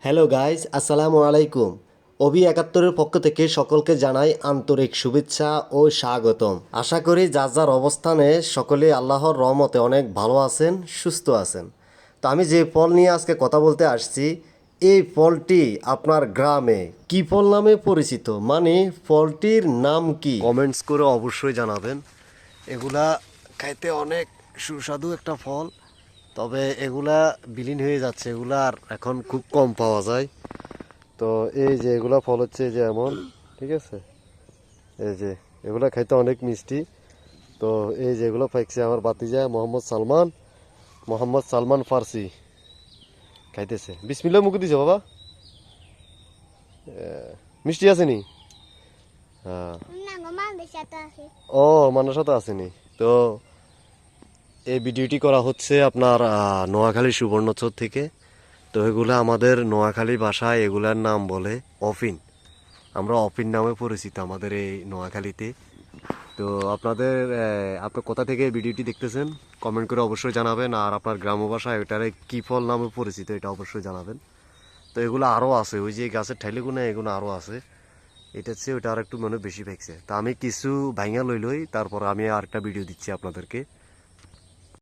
Hello guys, আসসালামু আলাইকুম। অভি একাত্তরের পক্ষ থেকে সকলকে জানাই আন্তরিক শুভেচ্ছা ও স্বাগতম। আশা করি যার যার অবস্থানে সকলেই আল্লাহর রহমতে অনেক ভালো আছেন, সুস্থ আছেন। তো আমি যে ফল নিয়ে আজকে কথা বলতে আসছি, এই ফলটি আপনার গ্রামে কি ফল নামে পরিচিত, মানে ফলটির নাম কি? কমেন্টস করে অবশ্যই জানাবেন। এগুলা খাইতে অনেক সুস্বাদু একটা ফল, তবে এগুলা বিলীন হয়ে যাচ্ছে, এগুলা আর এখন খুব কম পাওয়া যায়। তো এই যে এগুলা ফল হচ্ছে এই যে এমন, ঠিক আছে, এই যে এগুলা খাইতে অনেক মিষ্টি। তো এই যে এগুলো পাইছে আমার বাতিজা মোহাম্মদ সালমান ফার্সি খাইতেছে। বিসমিল্লাহ মুখে দিছে বাবা, মিষ্টি আছে নি? হ্যাঁ। ও, মানুষ তো আসেনি। তো এই ভিডিওটি করা হচ্ছে আপনার নোয়াখালী সুবর্ণচর থেকে। তো এগুলো আমাদের নোয়াখালী ভাষায় এগুলার নাম বলে অফিন। আমরা অফিন নামে পরিচিত আমাদের এই নোয়াখালীতে। তো আপনি কোথা থেকে এই ভিডিওটি দেখতেছেন কমেন্ট করে অবশ্যই জানাবেন, আর আপনার গ্রাম্য ভাষায় এটারে কি ফল নামে পরিচিত এটা অবশ্যই জানাবেন। তো এগুলো আরও আছে, ওই যে গাছের ঠাইলেগুলো এগুলো আরও আছে। এটা হচ্ছে ওইটা আর একটু মনে বেশি পাইছে। তা আমি কিছু ভাইঙা লই তারপর আমি আরেকটা ভিডিও দিচ্ছি আপনাদেরকে।